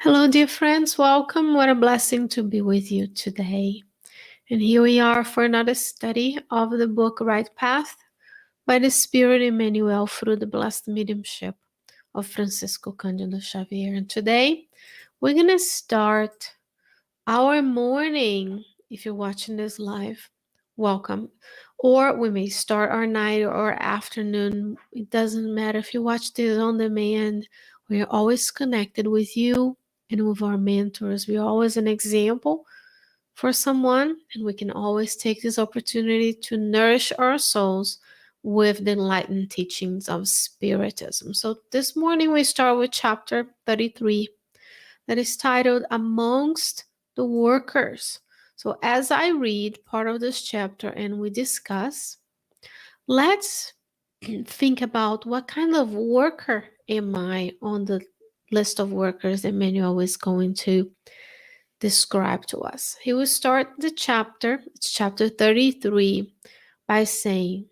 Hello, dear friends. Welcome. What a blessing to be with you today. And here we are for another study of the book Right Path by the Spirit Emmanuel through the blessed mediumship of Francisco Candido Xavier. And today we're going to start our morning. If you're watching this live, welcome. Or we may start our night or afternoon. It doesn't matter if you watch this on demand. We're always connected with you and with our mentors. We're always an example for someone, and we can always take this opportunity to nourish our souls with the enlightened teachings of Spiritism. So this morning we start with chapter 33 that is titled Amongst the Workers. So as I read part of this chapter and we discuss, let's think about what kind of worker am I on the list of workers Emmanuel is going to describe to us. He will start the chapter, it's chapter 33, by saying,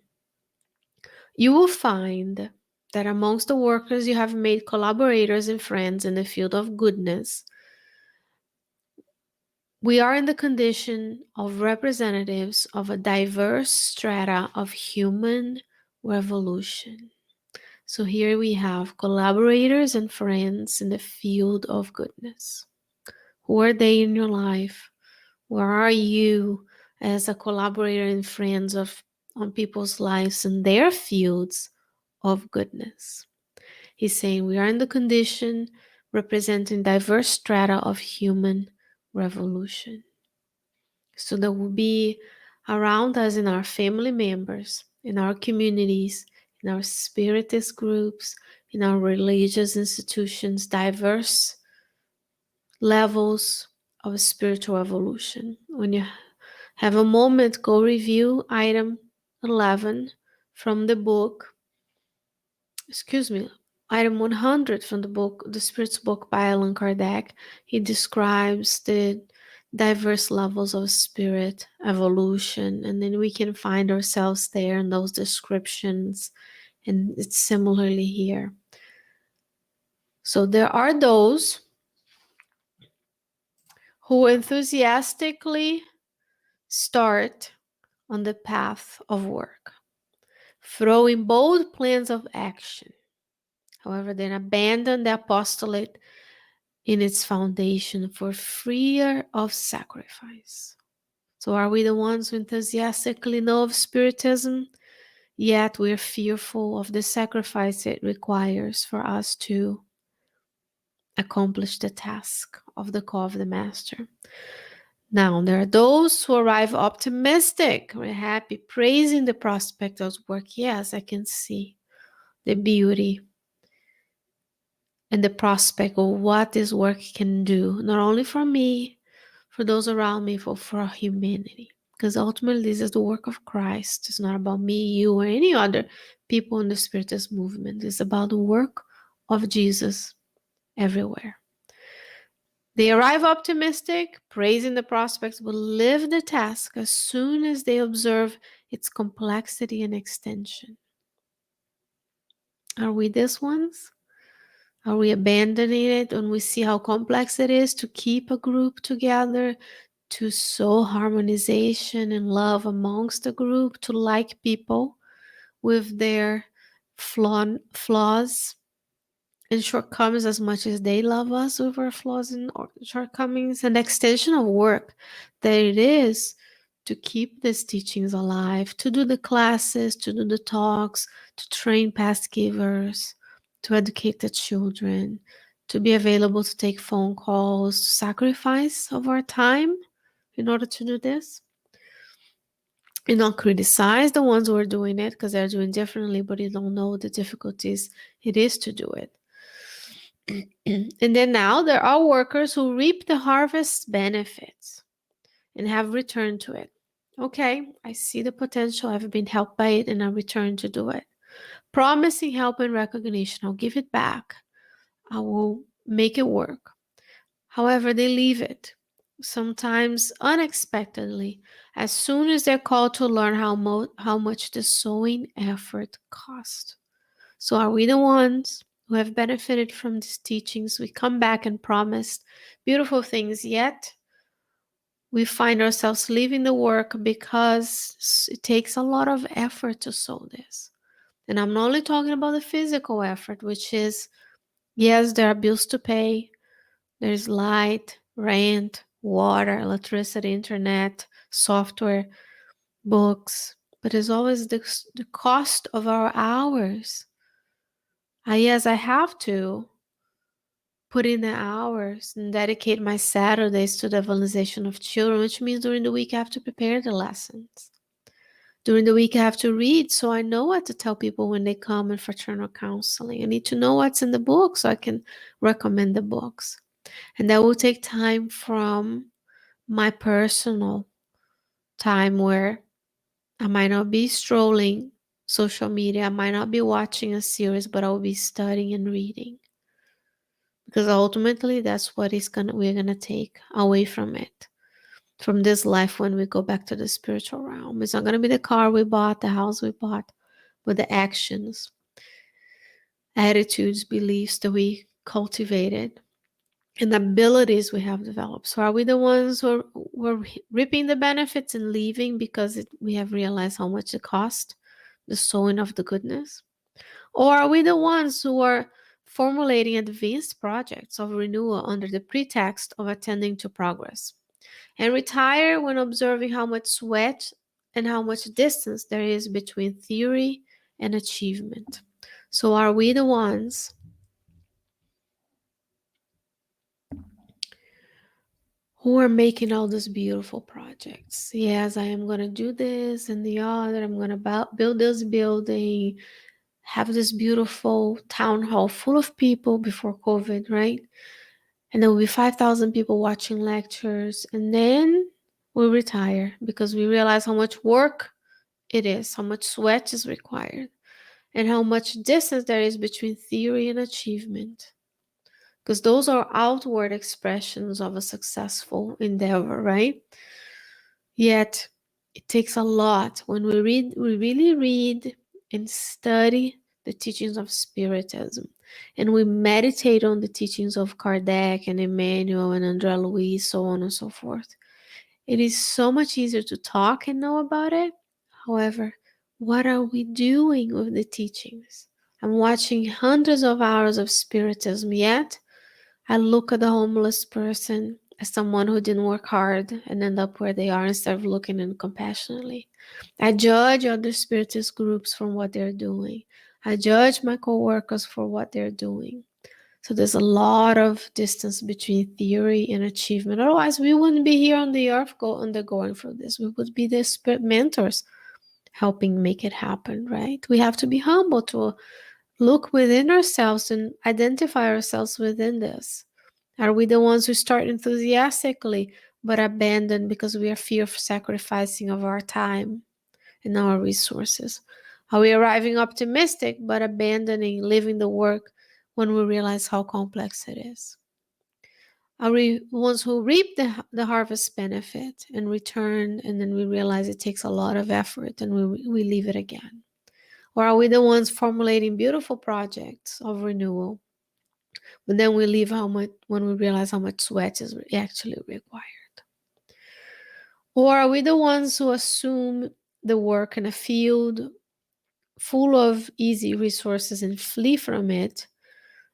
"You will find that amongst the workers you have made collaborators and friends in the field of goodness. We are in the condition of representatives of a diverse strata of human revolution." So here we have collaborators and friends in the field of goodness. Who are they in your life? Where are you as a collaborator and friends on people's lives in their fields of goodness? He's saying we are in the condition representing diverse strata of human revolution. So there will be around us in our family members, in our communities, in our spiritist groups, in our religious institutions, diverse levels of spiritual evolution. When you have a moment, go review item 11 from the book, item 100 from the book, The Spirit's Book by Allan Kardec. He describes the diverse levels of spirit evolution, and then we can find ourselves there in those descriptions, and it's similarly here. So there are those who enthusiastically start on the path of work, throwing bold plans of action. However, then abandon the apostolate in its foundation for fear of sacrifice. So are we the ones who enthusiastically know of Spiritism, yet we're fearful of the sacrifice it requires for us to accomplish the task of the call of the Master? Now, there are those who arrive optimistic, we're happy, praising the prospect of work. Yes, I can see the beauty and the prospect of what this work can do, not only for me, for those around me, for humanity. Because ultimately, this is the work of Christ. It's not about me, you, or any other people in the Spiritist movement. It's about the work of Jesus everywhere. They arrive optimistic, praising the prospects, but live the task as soon as they observe its complexity and extension. Are we these ones? Are we abandoning it when we see how complex it is to keep a group together, to sow harmonization and love amongst the group, to like people with their flaws and shortcomings as much as they love us with our flaws and shortcomings, and the extension of work that it is to keep these teachings alive, to do the classes, to do the talks, to train past givers, to educate the children, to be available to take phone calls, to sacrifice of our time in order to do this. And not criticize the ones who are doing it because they're doing differently, but you don't know the difficulties it is to do it. And then now there are workers who reap the harvest benefits and have returned to it. Okay, I see the potential, I've been helped by it, and I return to do it. Promising help and recognition, I'll give it back. I will make it work. However, they leave it, sometimes unexpectedly, as soon as they're called to learn how much the sowing effort cost. So are we the ones who have benefited from these teachings, we come back and promise beautiful things, yet we find ourselves leaving the work because it takes a lot of effort to sow this. And I'm not only talking about the physical effort, which is, yes, there are bills to pay, there's light, rent, water, electricity, internet, software, books, but it's always the cost of our hours. Yes, I have to put in the hours and dedicate my Saturdays to the evangelization of children, which means during the week I have to prepare the lessons. During the week I have to read so I know what to tell people when they come in fraternal counseling. I need to know what's in the book so I can recommend the books. And that will take time from my personal time where I might not be strolling social media, I might not be watching a series, but I will be studying and reading. Because ultimately that's what we're gonna take away from it, from this life when we go back to the spiritual realm. It's not gonna be the car we bought, the house we bought, but the actions, attitudes, beliefs that we cultivated, and abilities we have developed. So are we the ones who are reaping the benefits and leaving because we have realized how much it cost, the sowing of the goodness? Or are we the ones who are formulating advanced projects of renewal under the pretext of attending to progress, and retire when observing how much sweat and how much distance there is between theory and achievement? So are we the ones who are making all these beautiful projects? Yes, I am going to do this and the other. I'm going to build this building, have this beautiful town hall full of people before COVID, right? And there will be 5,000 people watching lectures. And then we'll retire because we realize how much work it is, how much sweat is required, and how much distance there is between theory and achievement. Because those are outward expressions of a successful endeavor, right? Yet it takes a lot. When we really read and study the teachings of Spiritism, and we meditate on the teachings of Kardec and Emmanuel and André Louis, so on and so forth. It is so much easier to talk and know about it. However, what are we doing with the teachings? I'm watching hundreds of hours of Spiritism, yet I look at the homeless person as someone who didn't work hard and end up where they are instead of looking at them compassionately. I judge other Spiritist groups from what they're doing. I judge my coworkers for what they're doing. So there's a lot of distance between theory and achievement. Otherwise, we wouldn't be here on the earth undergoing through this. We would be the spirit mentors helping make it happen, right? We have to be humble to look within ourselves and identify ourselves within this. Are we the ones who start enthusiastically but abandon because we are fear of sacrificing of our time and our resources? Are we arriving optimistic but abandoning living the work when we realize how complex it is? Are we ones who reap the harvest benefit and return, and then we realize it takes a lot of effort and we leave it again? Or are we the ones formulating beautiful projects of renewal, but then we leave when we realize how much sweat is actually required? Or are we the ones who assume the work in a field full of easy resources and flee from it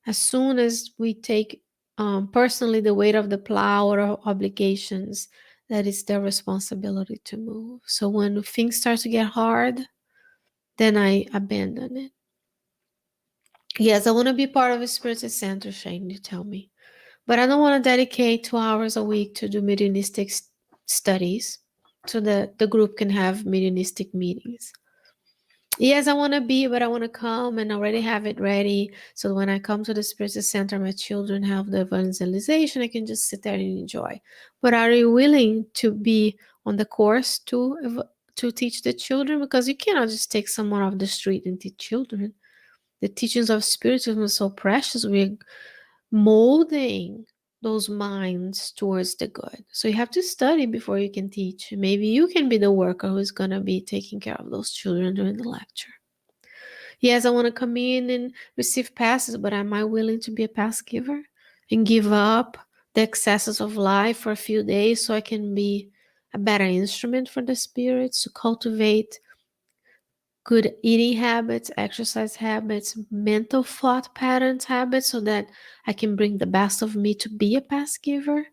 as soon as we take personally the weight of the plow or obligations that it's their responsibility to move? So when things start to get hard, then I abandon it. Yes, I want to be part of a spiritual center, Sheyne, you tell me. But I don't want to dedicate 2 hours a week to do mediumistic studies so that the group can have mediumistic meetings. Yes, I want to be, but I want to come and already have it ready. So when I come to the spiritual center, my children have the evangelization. I can just sit there and enjoy. But are you willing to be on the course to teach the children? Because you cannot just take someone off the street and teach children. The teachings of Spiritism are so precious. We're molding those minds towards the good. So you have to study before you can teach. Maybe you can be the worker who's going to be taking care of those children during the lecture. Yes, I want to come in and receive passes, but am I willing to be a pass giver and give up the excesses of life for a few days so I can be a better instrument for the spirits to cultivate good eating habits, exercise habits, mental thought patterns habits so that I can bring the best of me to be a pass giver?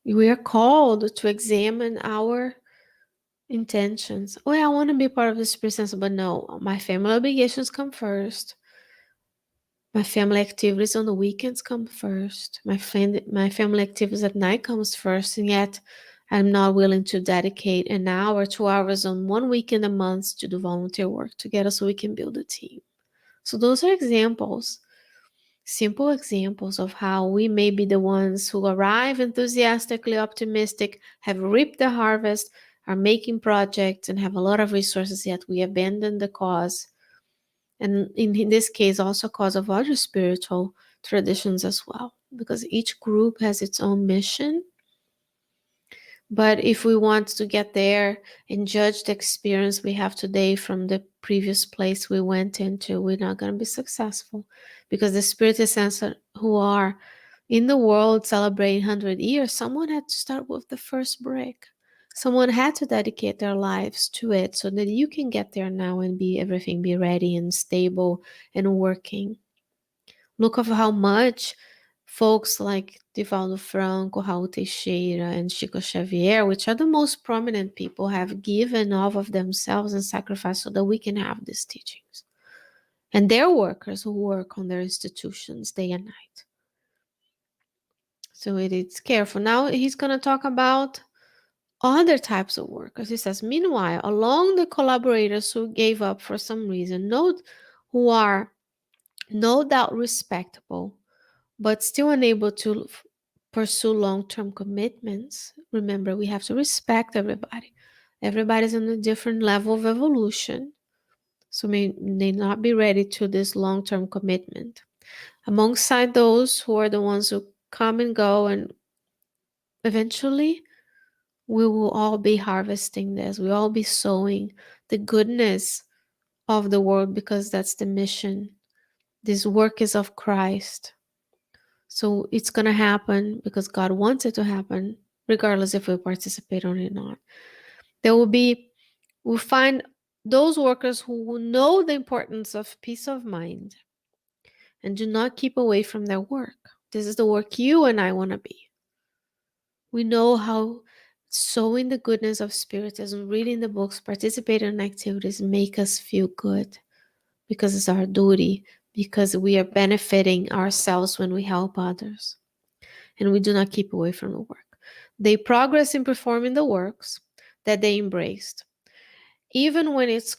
We are called to examine our intentions. Oh, yeah, I want to be part of the Spirit Sense, but no, my family obligations come first. My family activities on the weekends come first. My family activities at night comes first, and yet I'm not willing to dedicate an hour, 2 hours on one weekend a month to do volunteer work together so we can build a team. So those are examples, simple examples of how we may be the ones who arrive enthusiastically optimistic, have reaped the harvest, are making projects, and have a lot of resources, yet we abandon the cause. And in this case, also cause of other spiritual traditions as well, because each group has its own mission. But if we want to get there and judge the experience we have today from the previous place we went into, we're not going to be successful, because the Spiritists who are in the world celebrating 100 years, someone had to start with the first brick. Someone had to dedicate their lives to it so that you can get there now and everything be ready and stable and working. Look of how much folks like Divaldo Franco, Raul Teixeira, and Chico Xavier, which are the most prominent people, have given of themselves and sacrificed so that we can have these teachings. And they're workers who work on their institutions day and night. So it is careful. Now he's going to talk about other types of workers. He says, meanwhile, along the collaborators who gave up for some reason, who are no doubt respectable, but still unable to pursue long-term commitments. Remember, we have to respect everybody. Everybody's on a different level of evolution, so may not be ready to this long-term commitment. Alongside those who are the ones who come and go, and eventually we will all be harvesting this. We'll all be sowing the goodness of the world, because that's the mission. This work is of Christ. So it's going to happen because God wants it to happen, regardless if we participate on it or not. We'll find those workers who will know the importance of peace of mind and do not keep away from their work. This is the work you and I want to be. We know how sowing the goodness of Spiritism, reading the books, participating in activities make us feel good, because it's our duty, because we are benefiting ourselves when we help others. And we do not keep away from the work. They progress in performing the works that they embraced, even when it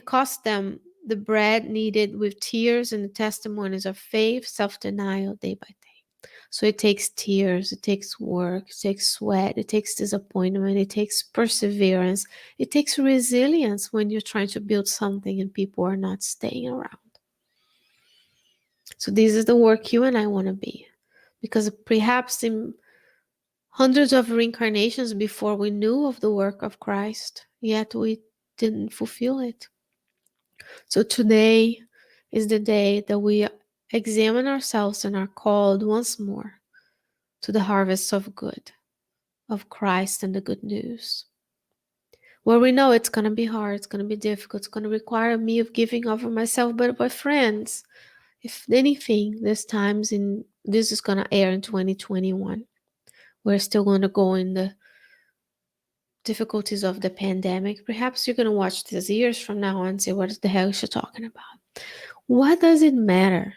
cost them the bread needed, with tears and the testimonies of faith, self-denial day by day. So it takes tears, it takes work, it takes sweat, it takes disappointment, it takes perseverance, it takes resilience when you're trying to build something and people are not staying around. So this is the work you and I want to be, because perhaps in hundreds of reincarnations before we knew of the work of Christ, yet we didn't fulfill it. So today is the day that we examine ourselves and are called once more to the harvest of good, of Christ and the good news. Where we know it's going to be hard, it's going to be difficult, it's going to require me of giving over myself, but my friends, if anything, this is going to air in 2021. We're still going to go in the difficulties of the pandemic. Perhaps you're going to watch this years from now and say, what the hell is she talking about? What does it matter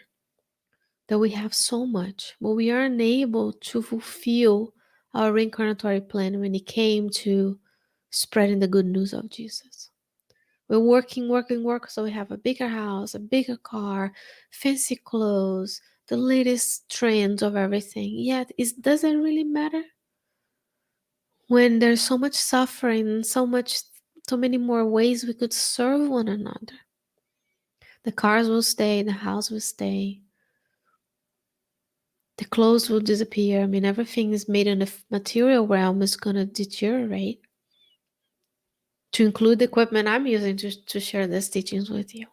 that we have so much, but we are unable to fulfill our reincarnatory plan when it came to spreading the good news of Jesus? We're working, so we have a bigger house, a bigger car, fancy clothes, the latest trends of everything. Yet, does it really matter? When there's so much suffering, so many more ways we could serve one another. The cars will stay, the house will stay, the clothes will disappear. I mean, everything is made in the material realm is going to deteriorate. to include the equipment I'm using to share these teachings with you.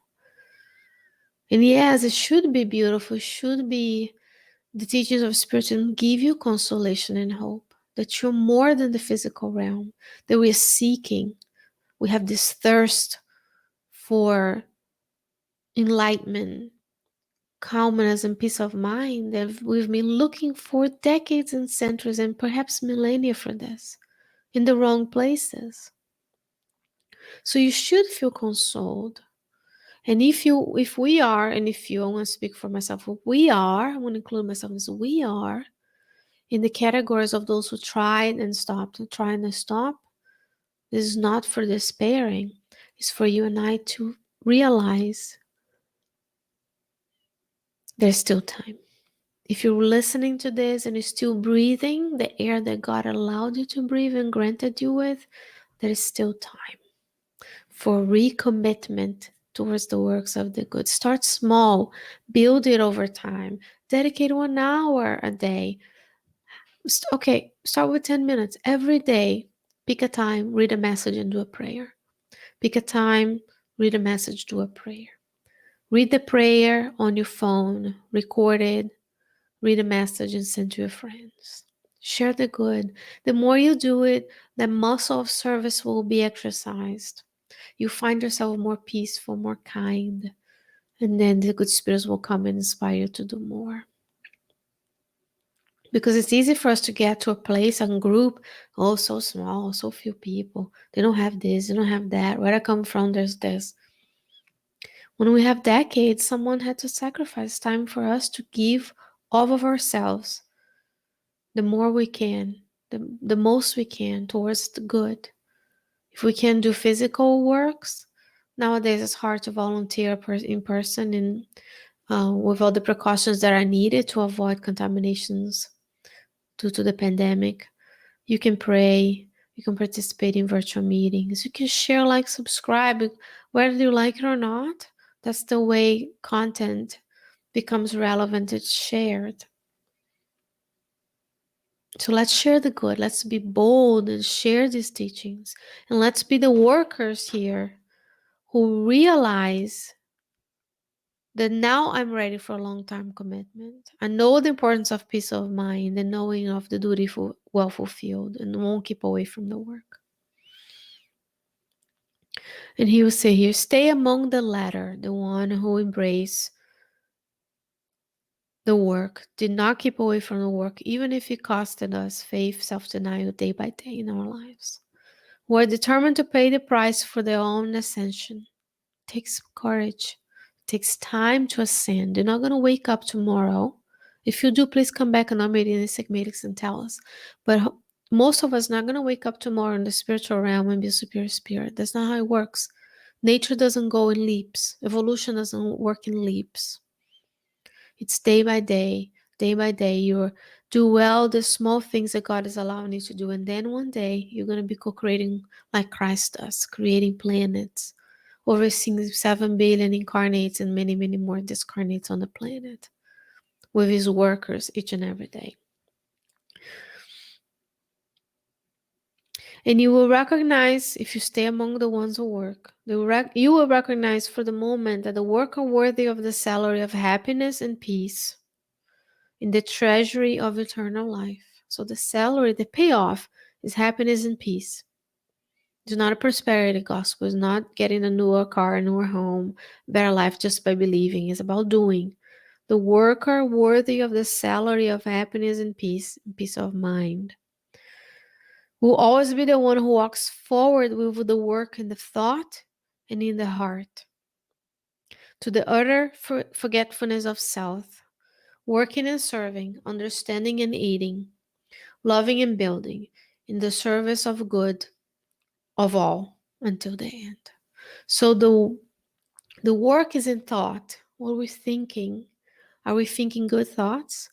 And yes, it should be beautiful. It should be the teachings of Spiritism give you consolation and hope that you're more than the physical realm, that we're seeking. We have this thirst for enlightenment, calmness, and peace of mind that we've been looking for decades and centuries and perhaps millennia for this in the wrong places. So you should feel consoled. And if we are, and if you, I want to speak for myself, I want to include myself as we are in the categories of those who tried and stopped, and try and stop. This is not for despairing. It's for you and I to realize there's still time. If you're listening to this and you're still breathing the air that God allowed you to breathe and granted you with, there is still time for recommitment towards the works of the good. Start small, build it over time. Dedicate 1 hour a day. Okay, start with 10 minutes every day. Pick a time, read a message, and do a prayer. Pick a time, read a message, do a prayer. Read the prayer on your phone, record it, read a message, and send to your friends. Share the good. The more you do it, the muscle of service will be exercised. You find yourself more peaceful, more kind, and then the good spirits will come and inspire you to do more. Because it's easy for us to get to a place, a group, oh, so small, so few people. They don't have this, they don't have that. Where I come from, there's this. When we have decades, someone had to sacrifice time for us to give all of ourselves, the more we can, the most we can towards the good. If we can do physical works, nowadays it's hard to volunteer in person and with all the precautions that are needed to avoid contaminations due to the pandemic. You can pray, you can participate in virtual meetings, you can share, like, subscribe, whether you like it or not. That's the way content becomes relevant, it's shared. So let's share the good, let's be bold and share these teachings, and let's be the workers here who realize that now I'm ready for a long-term commitment. I know the importance of peace of mind and knowing of the duty well fulfilled, and won't keep away from the work. And he will say here, stay among the latter, the one who embrace the work, did not keep away from the work, even if it costed us faith, self-denial day by day in our lives. Who are determined to pay the price for their own ascension. It takes courage. It takes time to ascend. You're not going to wake up tomorrow. If you do, please come back on our meeting in Sigmatics and tell us. But most of us not going to wake up tomorrow in the spiritual realm and be a superior spirit. That's not how it works. Nature doesn't go in leaps. Evolution doesn't work in leaps. It's day by day, day by day. You do well the small things that God is allowing you to do. And then one day, you're going to be co-creating like Christ does, creating planets, overseeing 7 billion incarnates and many, many more discarnates on the planet with his workers each and every day. And you will recognize, if you stay among the ones who work, you will recognize for the moment that the work are worthy of the salary of happiness and peace in the treasury of eternal life. So the salary, the payoff, is happiness and peace. It's not a prosperity gospel. It's not getting a newer car, a newer home, better life just by believing. It's about doing. The worker worthy of the salary of happiness and peace of mind, will always be the one who walks forward with the work in the thought and in the heart, to the utter forgetfulness of self, working and serving, understanding and eating, loving and building, in the service of good of all until the end. So the work is in thought. What are we thinking? Are we thinking good thoughts?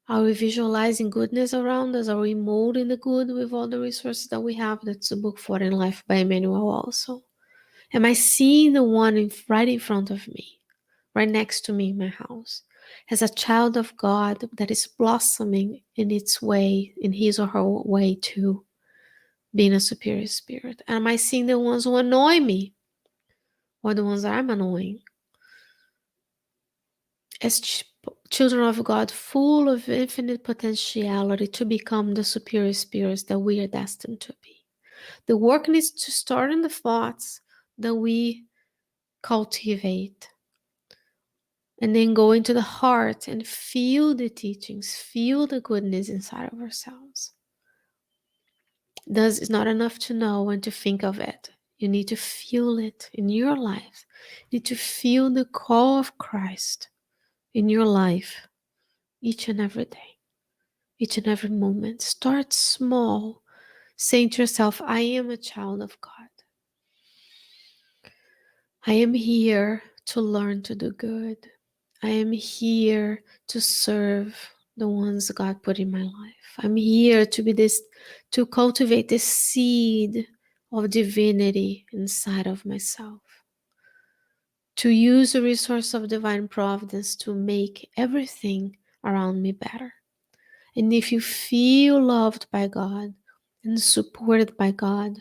Are we visualizing goodness around us? Are we molding the good with all the resources that we have? That's the book For in Life by Emmanuel also. Am I seeing the one right in front of me, right next to me in my house, as a child of God that is blossoming in its way, in his or her way too, being a superior spirit? Am I seeing the ones who annoy me or the ones that I'm annoying? As children of God, full of infinite potentiality to become the superior spirits that we are destined to be. The work needs to start in the thoughts that we cultivate, and then go into the heart and feel the teachings, feel the goodness inside of ourselves. Thus, it's not enough to know and to think of it. You need to feel it in your life. You need to feel the call of Christ in your life each and every day, each and every moment. Start small, saying to yourself, I am a child of God. I am here to learn to do good. I am here to serve the ones God put in my life. I'm here to be this, to cultivate this seed of divinity inside of myself. To use the resource of divine providence to make everything around me better. And if you feel loved by God and supported by God,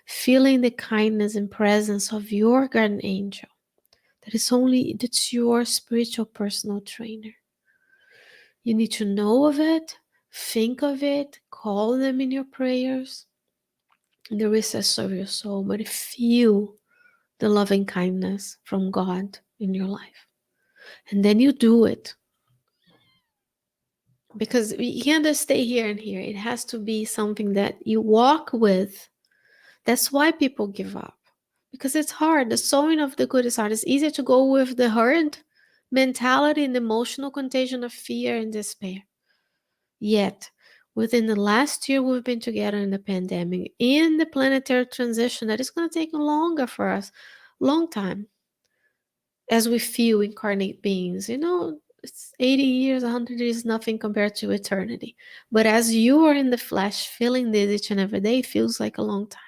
feeling the kindness and presence of your guardian angel, that's your spiritual personal trainer. You need to know of it, think of it, call them in your prayers, in the recess of your soul, but feel the loving kindness from God in your life. And then you do it. Because you can't just stay here and here. It has to be something that you walk with. That's why people give up. Because it's hard. The sowing of the good is hard. It's easier to go with the hurt mentality and the emotional contagion of fear and despair. Yet, within the last year we've been together in the pandemic, in the planetary transition, that is going to take longer for us, long time, as we feel incarnate beings. It's 80 years, 100 years, nothing compared to eternity. But as you are in the flesh, feeling this each and every day, it feels like a long time.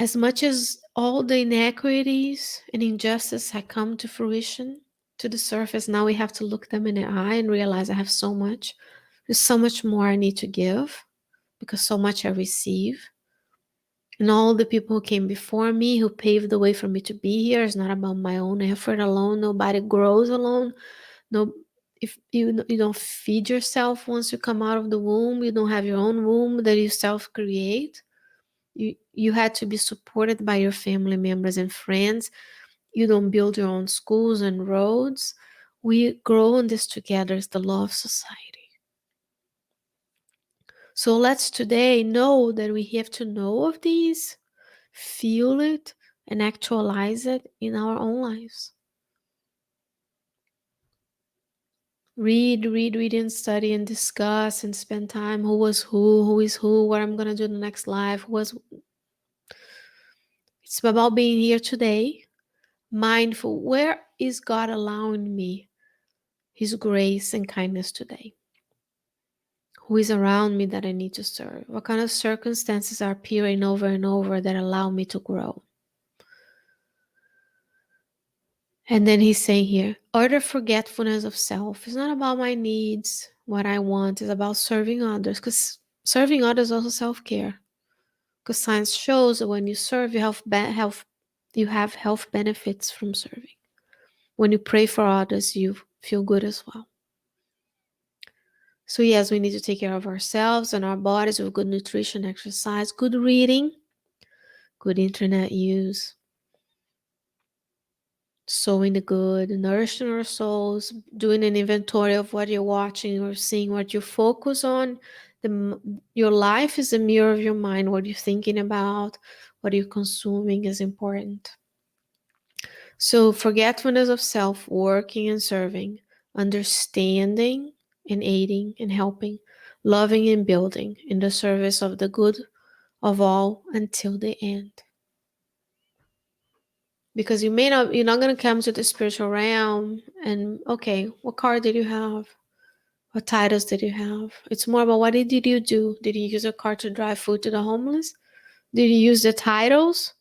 As much as all the inequities and injustice have come to fruition, to the surface, now we have to look them in the eye and realize I have so much. There's so much more I need to give because so much I receive. And all the people who came before me, who paved the way for me to be here, is not about my own effort alone. Nobody grows alone. No, if you don't feed yourself once you come out of the womb, you don't have your own womb that you self-create. You had to be supported by your family members and friends. You don't build your own schools and roads. We grow in this together. It's the law of society. So let's today know that we have to know of these, feel it, and actualize it in our own lives. Read, and study and discuss and spend time. Who was who is who, what I'm going to do in the next life. It's about being here today, mindful. Where is God allowing me His grace and kindness today? Who is around me that I need to serve? What kind of circumstances are appearing over and over that allow me to grow? And then he's saying here, utter forgetfulness of self. It's not about my needs, what I want. It's about serving others. Because serving others is also self-care. Because science shows that when you serve, you have health benefits from serving. When you pray for others, you feel good as well. So yes, we need to take care of ourselves and our bodies with good nutrition, exercise, good reading, good internet use, sowing the good, nourishing our souls, doing an inventory of what you're watching or seeing, what you focus on. Your life is a mirror of your mind. What you're thinking about, what you're consuming is important. So forgetfulness of self, working and serving, understanding and aiding and helping, loving and building in the service of the good of all until the end. Because you're not going to come to the spiritual realm and, okay, what car did you have? What titles did you have? It's more about what did you do? Did you use a car to drive food to the homeless? Did you use the titles,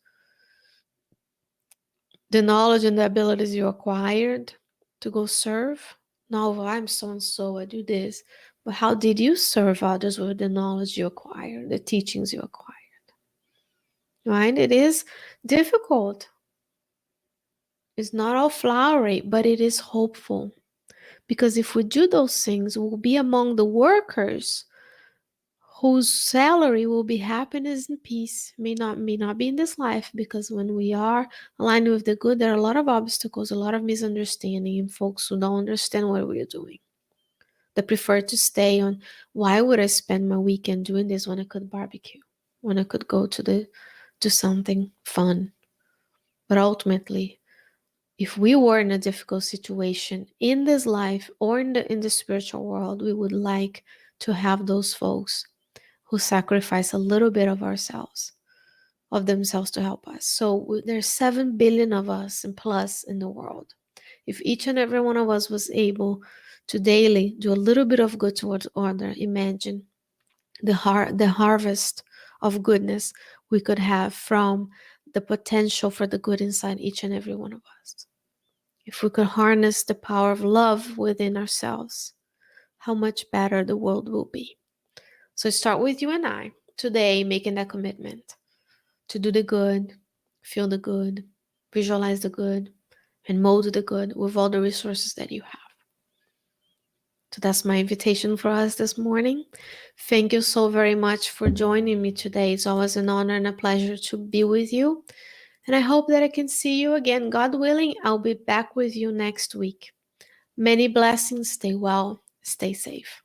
the knowledge and the abilities you acquired to go serve? No, well, I'm so and so, I do this. But how did you serve others with the knowledge you acquired, the teachings you acquired? Right? It is difficult. It's not all flowery, but it is hopeful. Because if we do those things, we'll be among the workers whose salary will be happiness and peace. May not be in this life, because when we are aligned with the good, there are a lot of obstacles, a lot of misunderstanding, and folks who don't understand what we're doing. They prefer to stay on, why would I spend my weekend doing this when I could barbecue? When I could go to something fun? But ultimately, if we were in a difficult situation in this life or in the spiritual world, we would like to have those folks who sacrifice a little bit of themselves to help us. So there's 7 billion of us and plus in the world. If each and every one of us was able to daily do a little bit of good towards other, imagine the harvest of goodness we could have from the potential for the good inside each and every one of us. If we could harness the power of love within ourselves, how much better the world will be. So start with you and I today, making that commitment to do the good, feel the good, visualize the good, and mold the good with all the resources that you have. So that's my invitation for us this morning. Thank you so very much for joining me today. It's always an honor and a pleasure to be with you. And I hope that I can see you again. God willing, I'll be back with you next week. Many blessings. Stay well. Stay safe.